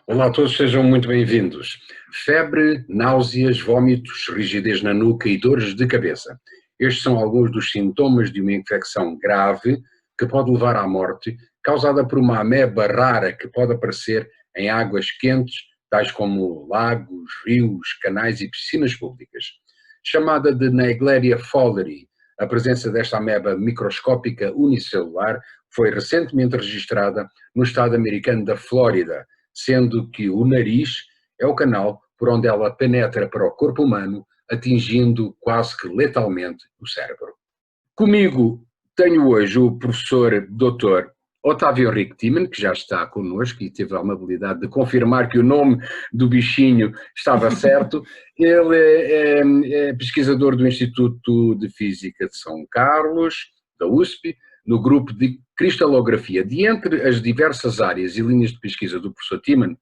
Olá a todos, sejam muito bem-vindos. Febre, náuseas, vômitos, rigidez na nuca e dores de cabeça. Estes são alguns dos sintomas de uma infecção grave que pode levar à morte, causada por uma ameba rara que pode aparecer em águas quentes, tais como lagos, rios, canais e piscinas públicas. Chamada de Naegleria fowleri, a presença desta ameba microscópica unicelular foi recentemente registrada no estado americano da Flórida, sendo que o nariz é o canal por onde ela penetra para o corpo humano, atingindo quase que letalmente o cérebro. Comigo tenho hoje o professor Dr. Otávio Henrique Timan, que já está connosco e teve a amabilidade de confirmar que o nome do bichinho estava certo. Ele é pesquisador do Instituto de Física de São Carlos, da USP, no grupo de cristalografia. De entre as diversas áreas e linhas de pesquisa do professor Timan,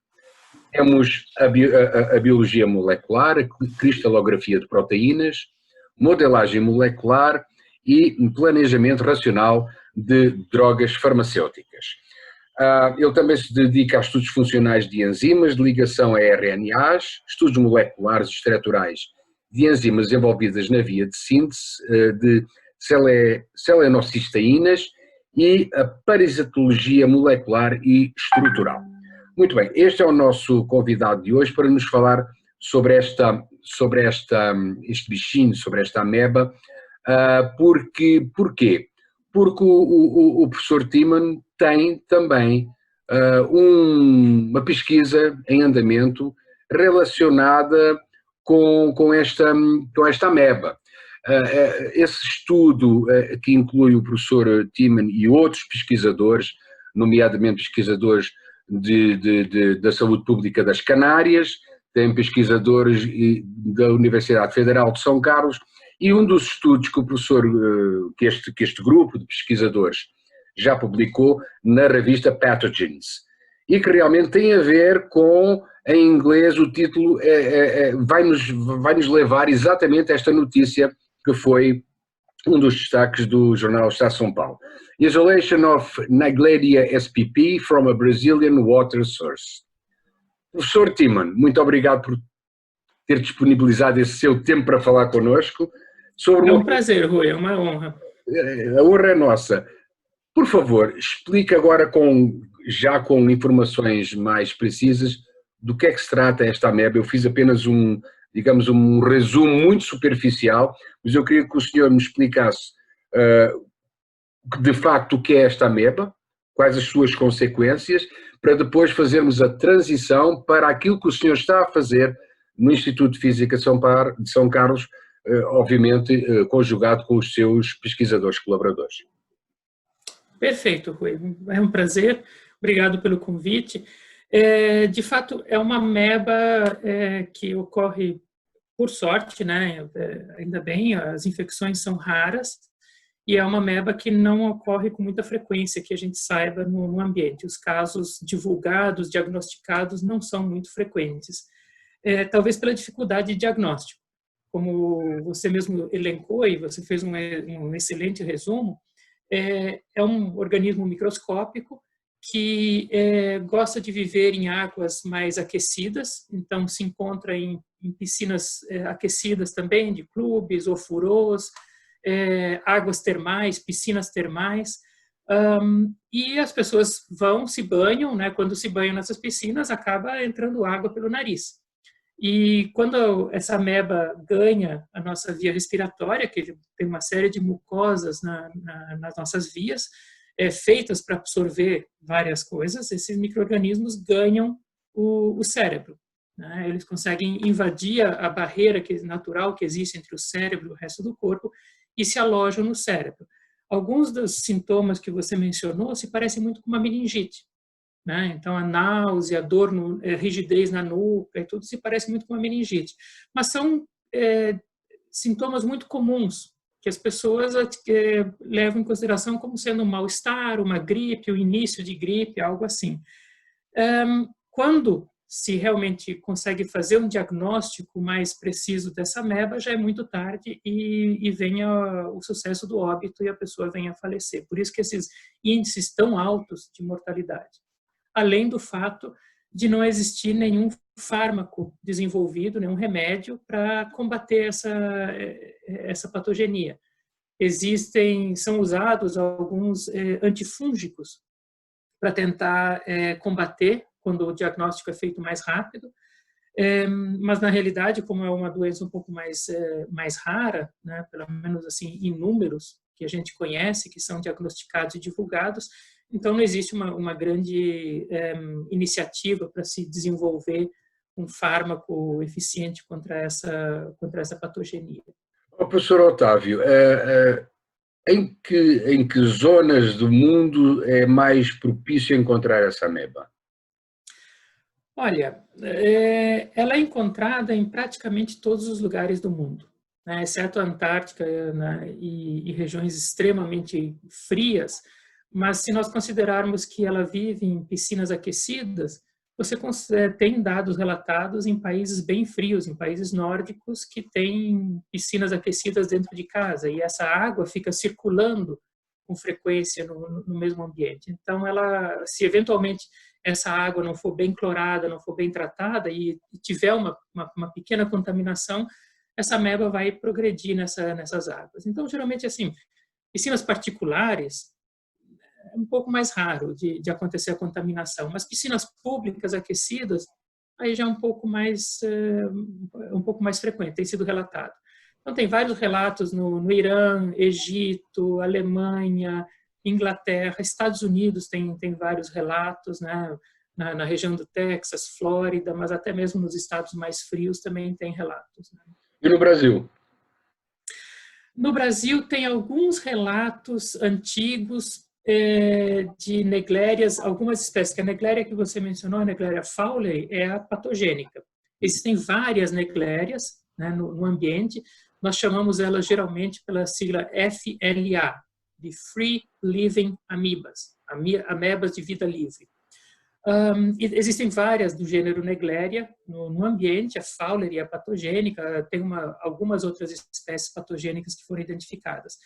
temos a biologia molecular, a cristalografia de proteínas, modelagem molecular e planejamento racional de drogas farmacêuticas. Ele também se dedica a estudos funcionais de enzimas, de ligação a RNAs, estudos moleculares e estruturais de enzimas envolvidas na via de síntese de selenocisteínas e a parasitologia molecular e estrutural. Muito bem, este é o nosso convidado de hoje para nos falar sobre este bichinho, sobre esta ameba. Porquê? Porque o professor Timan tem também uma pesquisa em andamento relacionada com esta ameba. Esse estudo que inclui o professor Timan e outros pesquisadores, nomeadamente pesquisadores da saúde pública das Canárias, tem pesquisadores da Universidade Federal de São Carlos, e um dos estudos que o professor, que este grupo de pesquisadores já publicou na revista Pathogens, e que realmente tem a ver com, em inglês, o título vai-nos levar exatamente a esta notícia que foi um dos destaques do jornal Estado de São Paulo. Isolation of Naegleria spp from a Brazilian water source. Professor Timan, muito obrigado por ter disponibilizado esse seu tempo para falar connosco. É um prazer, Rui, é uma honra. A honra é nossa. Por favor, explique agora já com informações mais precisas do que é que se trata esta ameba. Eu fiz apenas um resumo muito superficial, mas eu queria que o senhor me explicasse de facto o que é esta ameba, quais as suas consequências, para depois fazermos a transição para aquilo que o senhor está a fazer no Instituto de Física de São Carlos, obviamente conjugado com os seus pesquisadores colaboradores. Perfeito, Rui. É um prazer. Obrigado pelo convite. De fato, é uma ameba que ocorre por sorte, né? Ainda bem, as infecções são raras e é uma ameba que não ocorre com muita frequência, que a gente saiba no ambiente. Os casos divulgados, diagnosticados, não são muito frequentes. Talvez pela dificuldade de diagnóstico. Como você mesmo elencou e você fez um excelente resumo, é um organismo microscópico que gosta de viver em águas mais aquecidas, então se encontra em piscinas aquecidas também, de clubes ou furôs, águas termais, piscinas termais, e as pessoas se banham, né? Quando se banham nessas piscinas, acaba entrando água pelo nariz. E quando essa ameba ganha a nossa via respiratória, que tem uma série de mucosas nas nossas vias, feitas para absorver várias coisas, esses micro-organismos ganham o cérebro, né? Eles conseguem invadir a barreira natural que existe entre o cérebro e o resto do corpo e se alojam no cérebro. Alguns dos sintomas que você mencionou se parecem muito com uma meningite, né? Então, a náusea, a dor, rigidez na nuca, e tudo se parece muito com uma meningite. Mas são sintomas muito comuns, que as pessoas levam em consideração como sendo um mal-estar, uma gripe, o início de gripe, algo assim. Quando se realmente consegue fazer um diagnóstico mais preciso dessa ameba, já é muito tarde e vem o sucesso do óbito e a pessoa vem a falecer. Por isso que esses índices tão altos de mortalidade. Além do fato de não existir nenhum fármaco desenvolvido, nenhum remédio para combater essa patogenia. São usados alguns antifúngicos para tentar combater quando o diagnóstico é feito mais rápido, mas na realidade, como é uma doença um pouco mais rara, né, pelo menos assim em números que a gente conhece, que são diagnosticados e divulgados, então não existe uma grande iniciativa para se desenvolver um fármaco eficiente contra essa patogenia. Professor Otávio, em que zonas do mundo é mais propício encontrar essa ameba? Olha, ela é encontrada em praticamente todos os lugares do mundo, né, exceto a Antártica, né, e regiões extremamente frias, mas se nós considerarmos que ela vive em piscinas aquecidas, você tem dados relatados em países bem frios, em países nórdicos, que têm piscinas aquecidas dentro de casa, e essa água fica circulando com frequência no mesmo ambiente. Então, se eventualmente essa água não for bem clorada, não for bem tratada e tiver uma pequena contaminação, essa ameba vai progredir nessas águas. Então, geralmente, assim, piscinas particulares, é um pouco mais raro de acontecer a contaminação, mas piscinas públicas aquecidas, aí já é um pouco mais frequente, tem sido relatado. Então, tem vários relatos no Irã, Egito, Alemanha, Inglaterra, Estados Unidos tem vários relatos, né? Na região do Texas, Flórida, mas até mesmo nos estados mais frios também tem relatos. Né? E no Brasil? No Brasil tem alguns relatos antigos de neglérias, algumas espécies, que a negléria que você mencionou, a negléria fowleri, é a patogênica. Existem várias neglérias, né, no ambiente, nós chamamos elas geralmente pela sigla FLA, de Free Living Amoebas, amebas de vida livre. Existem várias do gênero Negléria no ambiente, a fowleri é patogênica, tem algumas outras espécies patogênicas que foram identificadas.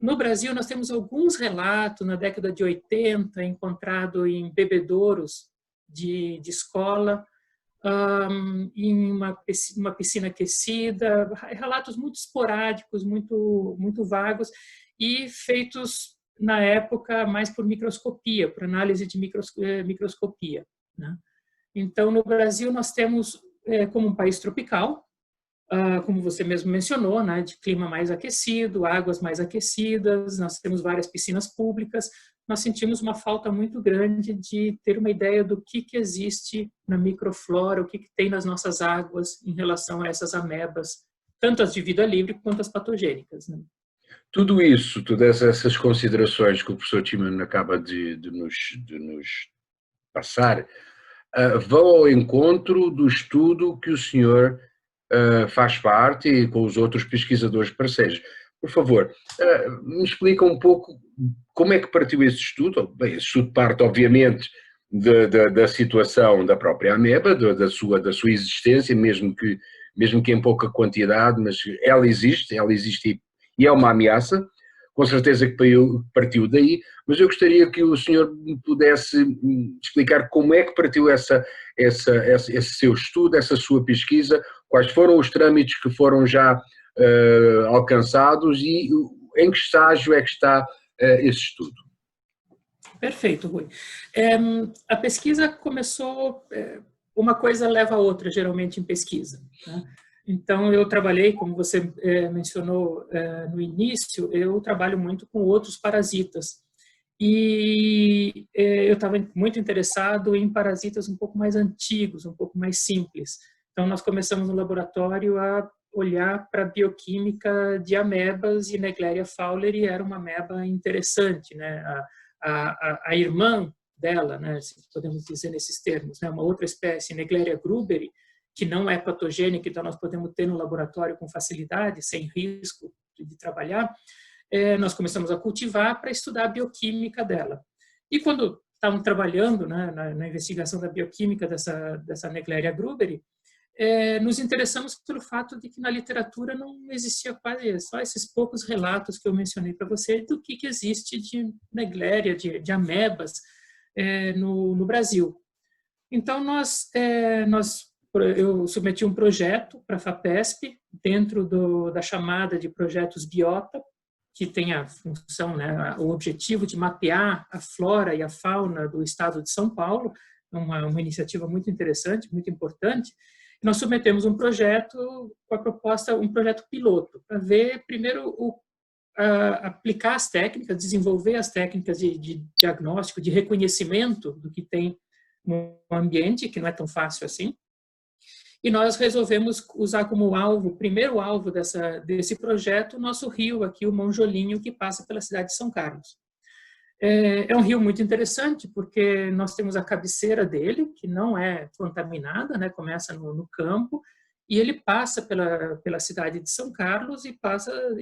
No Brasil, nós temos alguns relatos na década de 80, encontrado em bebedouros de escola, em uma piscina aquecida, relatos muito esporádicos, muito vagos, e feitos na época mais por microscopia, por análise de microscopia. Né? Então, no Brasil, nós temos, como um país tropical, como você mesmo mencionou, né, de clima mais aquecido, águas mais aquecidas, nós temos várias piscinas públicas, nós sentimos uma falta muito grande de ter uma ideia do que existe na microflora, o que tem nas nossas águas em relação a essas amebas, tanto as de vida livre quanto as patogênicas. Né? Tudo isso, todas essas considerações que o professor Timon acaba de nos passar, vão ao encontro do estudo que o senhor faz parte e com os outros pesquisadores parceiros. Por favor, me explica um pouco como é que partiu esse estudo. Bem, esse estudo parte, obviamente, da situação da própria ameba, da sua existência, mesmo que em pouca quantidade, mas ela existe e é uma ameaça, com certeza que partiu daí, mas eu gostaria que o senhor me pudesse explicar como é que partiu esse seu estudo, essa sua pesquisa, quais foram os trâmites que foram já alcançados e em que estágio é que está esse estudo. Perfeito, Rui. A pesquisa começou, uma coisa leva a outra, geralmente, em pesquisa. Né? Então, eu trabalhei, como você mencionou no início, eu trabalho muito com outros parasitas. E eu estava muito interessado em parasitas um pouco mais antigos, um pouco mais simples. Então, nós começamos no laboratório a olhar para a bioquímica de amebas e Negléria fowleri era uma ameba interessante, né? A irmã dela, né, se podemos dizer nesses termos, né, uma outra espécie, Negléria gruberi, que não é patogênica, então nós podemos ter no laboratório com facilidade, sem risco de trabalhar, nós começamos a cultivar para estudar a bioquímica dela. E quando estavam trabalhando, né, na investigação da bioquímica dessa Negléria gruberi, nos interessamos pelo fato de que na literatura não existia quase só esses poucos relatos que eu mencionei para você do que existe de negléria, de amebas no Brasil. Então, eu submeti um projeto para a FAPESP, dentro da chamada de projetos Biota, que tem a função, né, o objetivo de mapear a flora e a fauna do estado de São Paulo, uma iniciativa muito interessante, muito importante. Nós submetemos um projeto com a proposta, um projeto piloto, para ver primeiro aplicar as técnicas, desenvolver as técnicas de diagnóstico, de reconhecimento do que tem no ambiente, que não é tão fácil assim. E nós resolvemos usar como alvo, primeiro alvo desse projeto, o nosso rio aqui, o Monjolinho, que passa pela cidade de São Carlos. É um rio muito interessante, porque nós temos a cabeceira dele, que não é contaminada, né? Começa no campo, e ele passa pela cidade de São Carlos e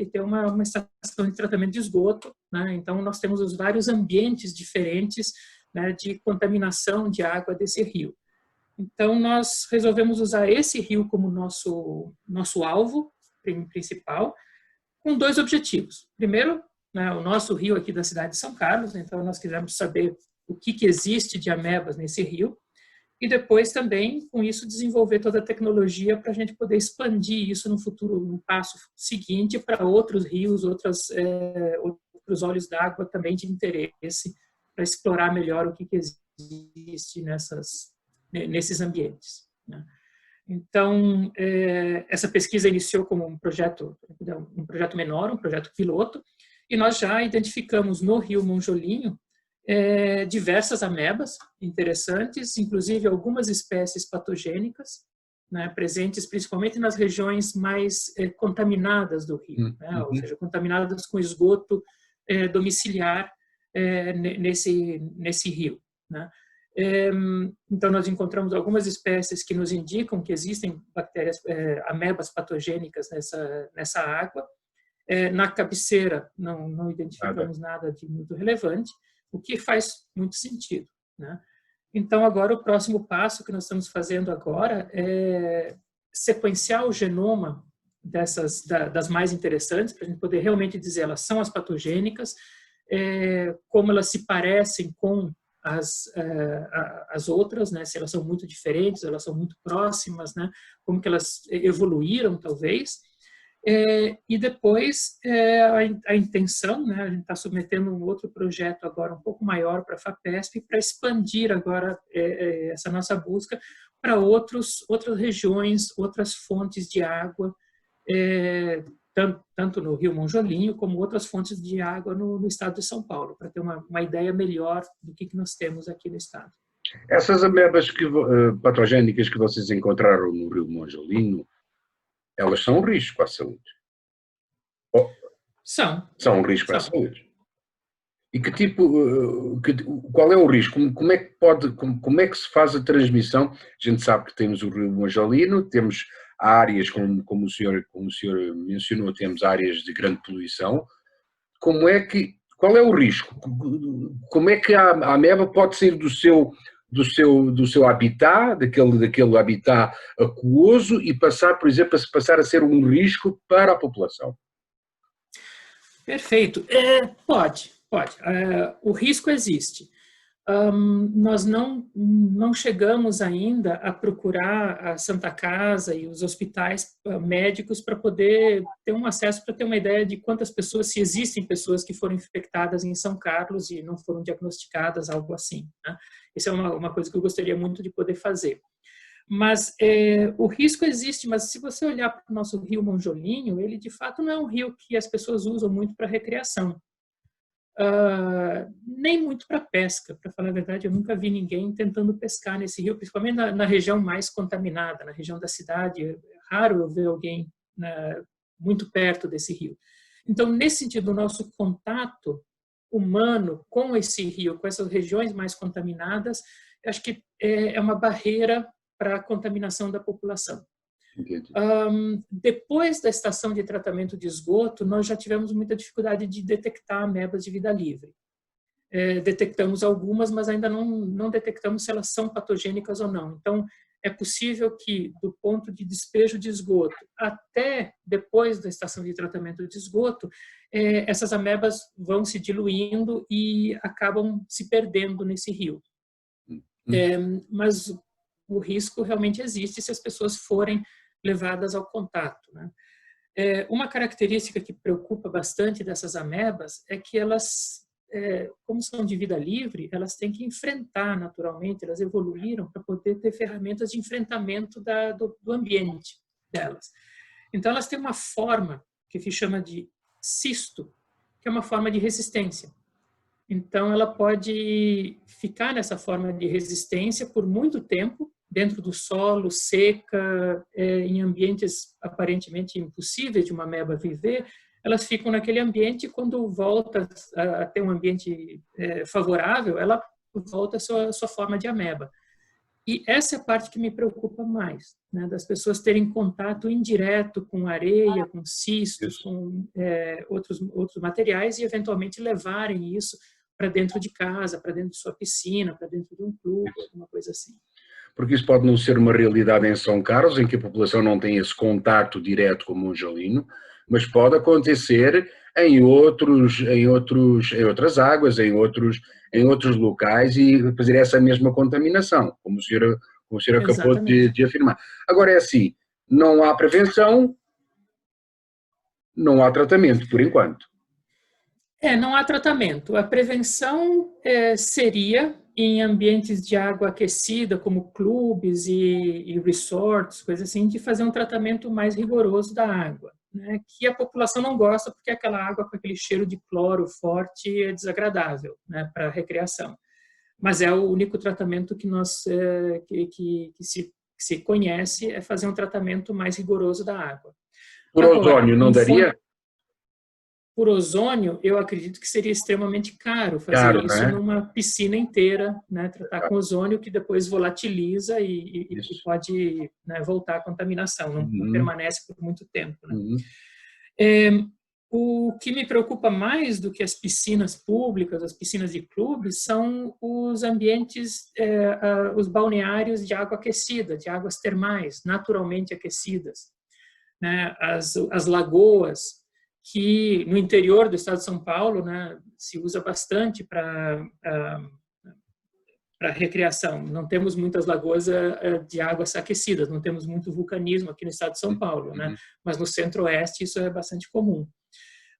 tem uma estação de tratamento de esgoto, né? Então, nós temos os vários ambientes diferentes, né, de contaminação de água desse rio. Então, nós resolvemos usar esse rio como nosso alvo principal, com dois objetivos. Primeiro, né, o nosso rio aqui da cidade de São Carlos, então nós quisemos saber o que existe de amebas nesse rio, e depois também, com isso, desenvolver toda a tecnologia para a gente poder expandir isso no futuro, no passo seguinte, para outros rios, outros olhos d'água também de interesse, para explorar melhor o que existe nesses ambientes, né? Então, essa pesquisa iniciou como um projeto menor, um projeto piloto, e nós já identificamos no rio Monjolinho diversas amebas interessantes, inclusive algumas espécies patogênicas, né, presentes principalmente nas regiões mais contaminadas do rio, né, ou seja, contaminadas com esgoto domiciliar nesse rio, né. Então, nós encontramos algumas espécies que nos indicam que existem bactérias, amebas patogênicas nessa água. Na cabeceira, não identificamos nada de muito relevante, o que faz muito sentido, né? Então, agora, o próximo passo que nós estamos fazendo agora é sequenciar o genoma das mais interessantes, para a gente poder realmente dizer elas são as patogênicas, como elas se parecem com as outras, né? Se elas são muito diferentes, elas são muito próximas, né? Como que elas evoluíram, talvez. E depois, a intenção, né? A gente está submetendo um outro projeto agora um pouco maior para a FAPESP, para expandir agora essa nossa busca para outras regiões, outras fontes de água, tanto no rio Monjolinho, como outras fontes de água no estado de São Paulo, para ter uma ideia melhor do que nós temos aqui no estado. Essas amebas patogénicas que vocês encontraram no rio Monjolinho, elas são um risco à saúde? São. São um risco à saúde. E qual é o risco? Como é que se faz a transmissão? A gente sabe que temos o rio Monjolinho, temos áreas, como o senhor mencionou, temos áreas de grande poluição. Qual é o risco? Como é que a ameba pode sair do seu habitat, daquele habitat aquoso, e passar, por exemplo, a ser um risco para a população? Perfeito. Pode. O risco existe. Nós não chegamos ainda a procurar a Santa Casa e os hospitais médicos para poder ter um acesso, para ter uma ideia de quantas pessoas, se existem pessoas que foram infectadas em São Carlos e não foram diagnosticadas, algo assim, né? Isso é uma coisa que eu gostaria muito de poder fazer. Mas o risco existe, mas se você olhar para o nosso rio Monjolinho, ele de fato não é um rio que as pessoas usam muito para recreação. Nem muito para pesca, para falar a verdade, eu nunca vi ninguém tentando pescar nesse rio, principalmente na região mais contaminada, na região da cidade. É raro eu ver alguém muito perto desse rio. Então, nesse sentido, o nosso contato humano com esse rio, com essas regiões mais contaminadas, acho que é uma barreira para a contaminação da população. Depois da estação de tratamento de esgoto, nós já tivemos muita dificuldade de detectar amebas de vida livre. Detectamos algumas, mas ainda não detectamos se elas são patogênicas ou não. Então, é possível que, do ponto de despejo de esgoto até depois da estação de tratamento de esgoto, essas amebas vão se diluindo e acabam se perdendo nesse rio. Mas o risco realmente existe se as pessoas forem levadas ao contato, né? Uma característica que preocupa bastante dessas amebas é que elas, como são de vida livre, elas têm que enfrentar naturalmente, elas evoluíram para poder ter ferramentas de enfrentamento do ambiente delas. Então, elas têm uma forma que se chama de cisto, que é uma forma de resistência. Então, ela pode ficar nessa forma de resistência por muito tempo, dentro do solo, seca, em ambientes aparentemente impossíveis de uma ameba viver. Elas ficam naquele ambiente e quando volta a ter um ambiente favorável, ela volta à sua forma de ameba. E essa é a parte que me preocupa mais, né? Das pessoas terem contato indireto com areia, com cistos, com outros materiais e eventualmente levarem isso para dentro de casa, para dentro de sua piscina, para dentro de um clube, alguma coisa assim. Porque isso pode não ser uma realidade em São Carlos, em que a população não tem esse contato direto com o Monjalino, mas pode acontecer em outras águas, em outros locais e fazer essa mesma contaminação, como o senhor acabou de afirmar. Agora é assim, não há prevenção, não há tratamento, por enquanto. Não há tratamento. A prevenção seria em ambientes de água aquecida, como clubes e resorts, coisas assim, de fazer um tratamento mais rigoroso da água, né? Que a população não gosta porque aquela água com aquele cheiro de cloro forte é desagradável, né, para a recreação. Mas é o único tratamento que se conhece, é fazer um tratamento mais rigoroso da água. Por ozônio não daria? Por ozônio, eu acredito que seria extremamente caro fazer isso, né? Numa piscina inteira, né? Tratar com ozônio que depois volatiliza e pode, né, voltar à contaminação, não permanece por muito tempo, né? O que me preocupa mais do que as piscinas públicas, as piscinas de clubes, são os ambientes, os balneários de água aquecida, de águas termais, naturalmente aquecidas, né? As lagoas, que no interior do estado de São Paulo, né, se usa bastante para recreação. Não temos muitas lagoas de águas aquecidas, não temos muito vulcanismo aqui no estado de São Paulo, né? Mas no centro-oeste isso é bastante comum.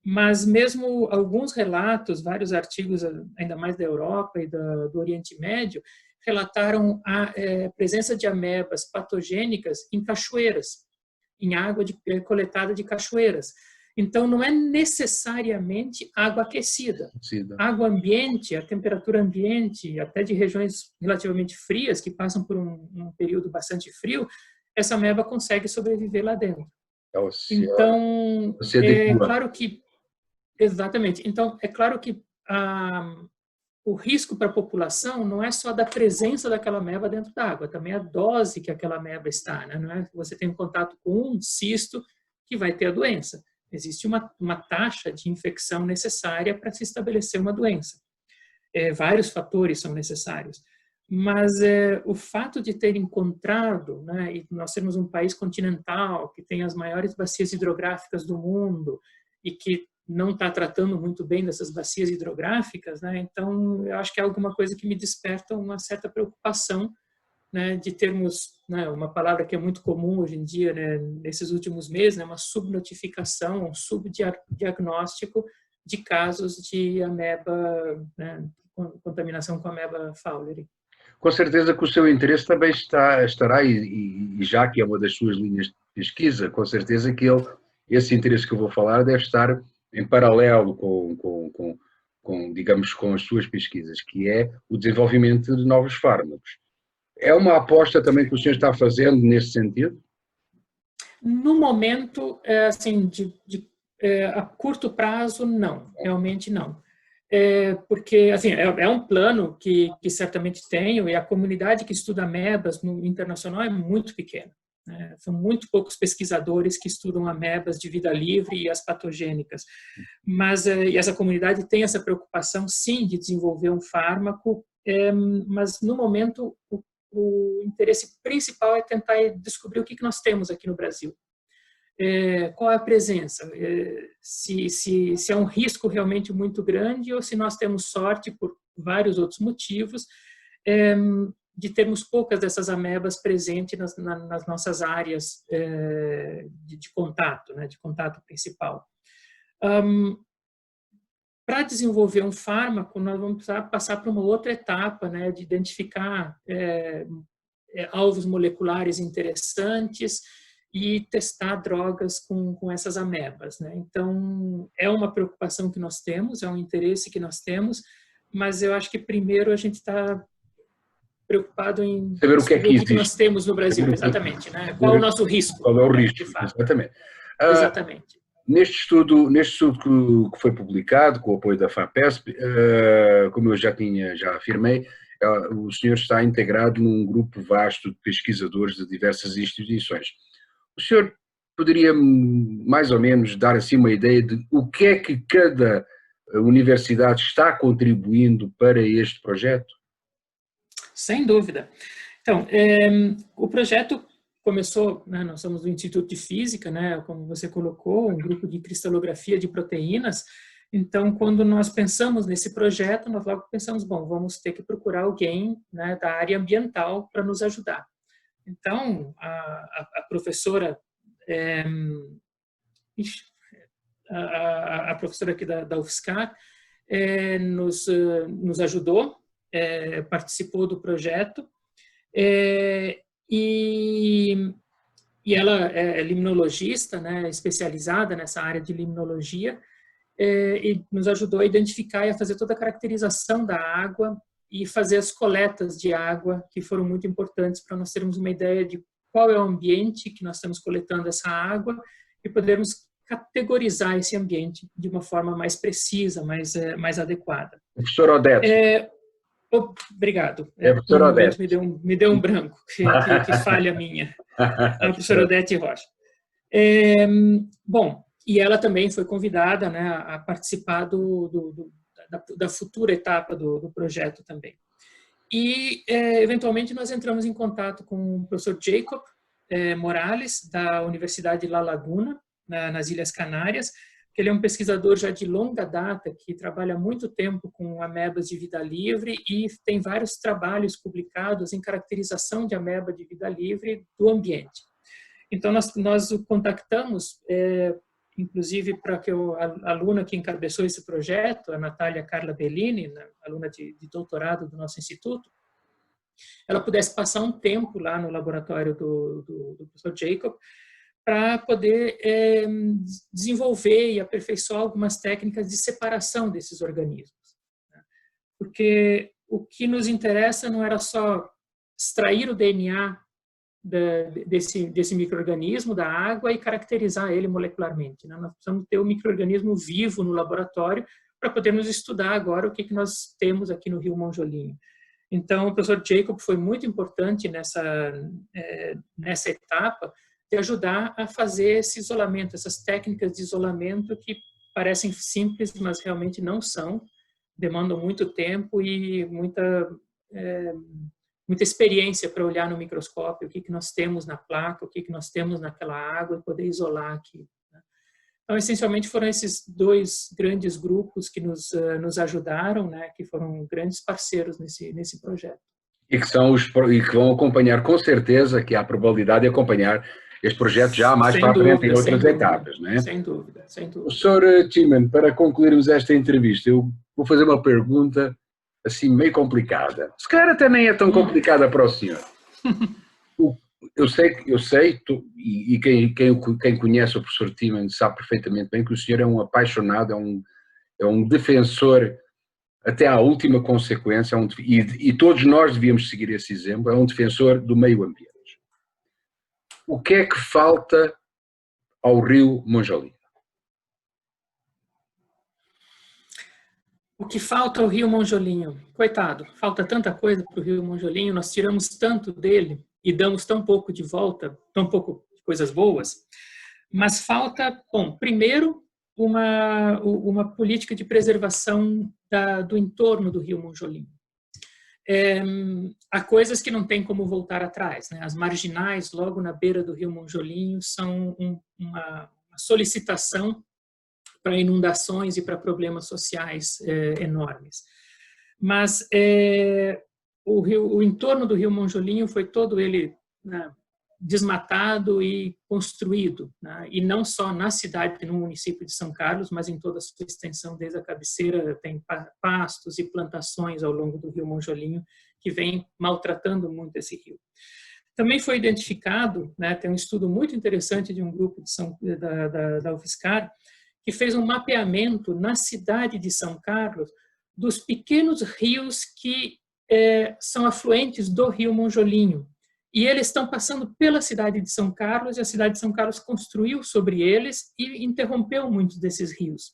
Mas mesmo alguns relatos, vários artigos, ainda mais da Europa e do Oriente Médio, relataram a presença de amebas patogênicas em cachoeiras, em água coletada de cachoeiras. Então, não é necessariamente água aquecida. Água ambiente, a temperatura ambiente, até de regiões relativamente frias, que passam por um período bastante frio, essa ameba consegue sobreviver lá dentro. Então, é claro que... Exatamente. Então, é claro que o risco para a população não é só da presença daquela ameba dentro da água, também a dose que aquela ameba está, né? Não é que você tem um contato com um cisto que vai ter a doença. Existe uma taxa de infecção necessária para se estabelecer uma doença. Vários fatores são necessários. Mas o fato de ter encontrado, né, e nós temos um país continental que tem as maiores bacias hidrográficas do mundo e que não está tratando muito bem dessas bacias hidrográficas, né, então eu acho que é alguma coisa que me desperta uma certa preocupação, né, de termos, né, uma palavra que é muito comum hoje em dia, né, nesses últimos meses, né, uma subnotificação, um subdiagnóstico de casos de ameba, né, contaminação com ameba fowleri. Com certeza que o seu interesse também estará, e já que é uma das suas linhas de pesquisa, com certeza que esse interesse que eu vou falar deve estar em paralelo digamos, com as suas pesquisas, que é o desenvolvimento de novos fármacos. É uma aposta também que o senhor está fazendo nesse sentido? No momento, assim, a curto prazo, não, realmente não. Porque, assim, é um plano que certamente tenho, e a comunidade que estuda amebas no internacional é muito pequena, né? São muito poucos pesquisadores que estudam amebas de vida livre e as patogênicas. Mas e essa comunidade tem essa preocupação, sim, de desenvolver um fármaco, mas no momento o interesse principal é tentar descobrir o que nós temos aqui no Brasil. Qual é a presença? Se é um risco realmente muito grande ou se nós temos sorte por vários outros motivos de termos poucas dessas amebas presentes nas nossas áreas de contato, né, de contato principal. Para desenvolver um fármaco, nós vamos precisar passar por uma outra etapa, né, de identificar alvos moleculares interessantes e testar drogas com essas amebas, né? Então, é uma preocupação que nós temos, é um interesse que nós temos, mas eu acho que primeiro a gente está preocupado em saber o que é descobrir que o que nós existe. temos no Brasil, exatamente, né? Qual é o nosso risco? Qual é o né, risco, de fato. exatamente. Exatamente. Neste estudo que foi publicado, com o apoio da FAPESP, como eu já afirmei, o senhor está integrado num grupo vasto de pesquisadores de diversas instituições. O senhor poderia mais ou menos dar assim uma ideia de o que é que cada universidade está contribuindo para este projeto? Sem dúvida. Então, o projeto começou, né, nós somos do Instituto de Física, né, como você colocou, um grupo de cristalografia de proteínas. Então, quando nós pensamos nesse projeto, nós logo pensamos, bom, vamos ter que procurar alguém, né, da área ambiental para nos ajudar. Então, a professora, a professora aqui da UFSCar nos ajudou, participou do projeto, e ela é limnologista, né, especializada nessa área de limnologia, e nos ajudou a identificar e a fazer toda a caracterização da água e fazer as coletas de água, que foram muito importantes para nós termos uma ideia de qual é o ambiente que nós estamos coletando essa água e podermos categorizar esse ambiente de uma forma mais precisa, mais adequada. Professor Odete. Obrigado. Professor Odete. Me deu um branco, que falha minha. A professora Odete Rocha. Bom, e ela também foi convidada, né, a participar da futura etapa do projeto também. E, eventualmente, nós entramos em contato com o professor Jacob Morales, da Universidade de La Laguna, nas Ilhas Canárias, que ele é um pesquisador já de longa data, que trabalha há muito tempo com amebas de vida livre e tem vários trabalhos publicados em caracterização de ameba de vida livre do ambiente. Então, nós o contactamos, inclusive para que a aluna que encabeçou esse projeto, a Natália Carla Bellini, aluna de doutorado do nosso instituto, ela pudesse passar um tempo lá no laboratório do professor Jacob, para poder desenvolver e aperfeiçoar algumas técnicas de separação desses organismos. Porque o que nos interessa não era só extrair o DNA desse micro-organismo da água e caracterizar ele molecularmente. Nós precisamos ter o micro-organismo vivo no laboratório para podermos estudar agora o que nós temos aqui no Rio Monjolinho. Então, o professor Jacob foi muito importante nessa etapa, de ajudar a fazer esse isolamento, essas técnicas de isolamento que parecem simples, mas realmente não são, demandam muito tempo e muita experiência para olhar no microscópio o que nós temos na placa, o que nós temos naquela água e poder isolar aqui. Então, essencialmente, foram esses dois grandes grupos que nos ajudaram, né, que foram grandes parceiros nesse projeto. E que vão acompanhar, com certeza, que há a probabilidade de acompanhar este projeto já mais para a frente em outras etapas, não é? Sem dúvida, sem dúvida. Professor Timman, para concluirmos esta entrevista, eu vou fazer uma pergunta assim meio complicada. Se calhar até nem é tão complicada para o senhor. Eu sei, e quem conhece o professor Timman sabe perfeitamente bem que o senhor é um apaixonado, é um defensor até à última consequência, e todos nós devíamos seguir esse exemplo, é um defensor do meio ambiente. O que é que falta ao Rio Monjolinho? O que falta ao Rio Monjolinho? Coitado, falta tanta coisa para o Rio Monjolinho, nós tiramos tanto dele e damos tão pouco de volta, tão pouco de coisas boas, mas falta, bom, primeiro, uma política de preservação do entorno do Rio Monjolinho. Há coisas que não tem como voltar atrás, né? As marginais, logo na beira do Rio Monjolinho, são uma solicitação para inundações e para problemas sociais enormes. Mas o entorno do Rio Monjolinho foi todo ele, né, desmatado e construído, né? E não só na cidade, no município de São Carlos, mas em toda a sua extensão, desde a cabeceira, tem pastos e plantações ao longo do Rio Monjolinho, que vem maltratando muito esse rio. Também foi identificado, né, tem um estudo muito interessante de um grupo da UFSCar, que fez um mapeamento na cidade de São Carlos dos pequenos rios que são afluentes do Rio Monjolinho. E eles estão passando pela cidade de São Carlos, e a cidade de São Carlos construiu sobre eles e interrompeu muitos desses rios.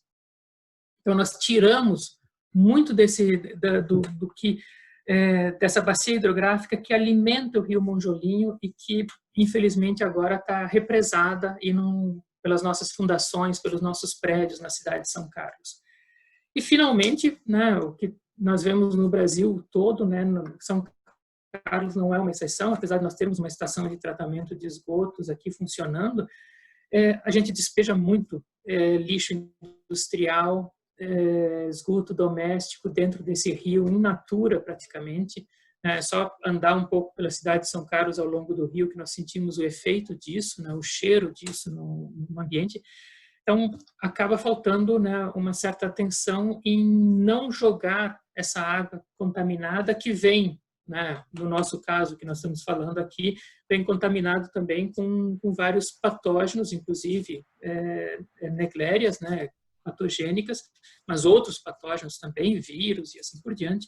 Então, nós tiramos muito dessa bacia hidrográfica que alimenta o Rio Monjolinho e que, infelizmente, agora está represada pelas nossas fundações, pelos nossos prédios na cidade de São Carlos. E, finalmente, né, o que nós vemos no Brasil todo, né, São Carlos não é uma exceção, apesar de nós termos uma estação de tratamento de esgotos aqui funcionando, a gente despeja muito lixo industrial, esgoto doméstico dentro desse rio, in natura praticamente. É só andar um pouco pela cidade de São Carlos ao longo do rio que nós sentimos o efeito disso, né, o cheiro disso no ambiente. Então, acaba faltando, né, uma certa atenção em não jogar essa água contaminada que vem, né, no nosso caso que nós estamos falando aqui, vem contaminado também com vários patógenos, inclusive neclérias, né, patogênicas, mas outros patógenos também, vírus e assim por diante,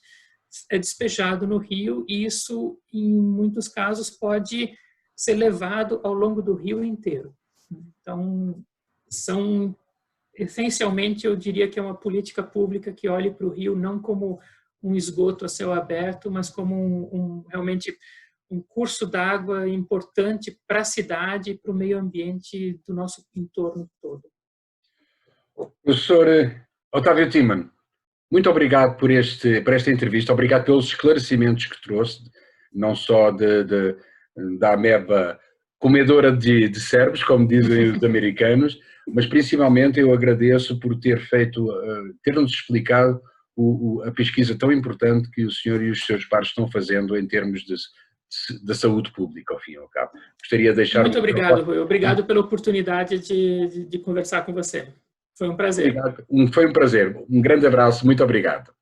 é despejado no rio e isso, em muitos casos, pode ser levado ao longo do rio inteiro. Então, essencialmente, eu diria que é uma política pública que olhe para o rio não como um esgoto a céu aberto, mas como realmente um curso d'água importante para a cidade e para o meio ambiente do nosso entorno todo. Professor Otávio Tiemann, muito obrigado por esta entrevista, obrigado pelos esclarecimentos que trouxe, não só da ameba comedora de cérebros, como dizem os americanos, mas principalmente eu agradeço por ter-nos explicado a pesquisa tão importante que o senhor e os seus pares estão fazendo em termos da saúde pública, ao fim e ao cabo. Gostaria de deixar... Muito obrigado, Rui. Obrigado pela oportunidade de conversar com você. Foi um prazer. Obrigado. Foi um prazer. Um grande abraço. Muito obrigado.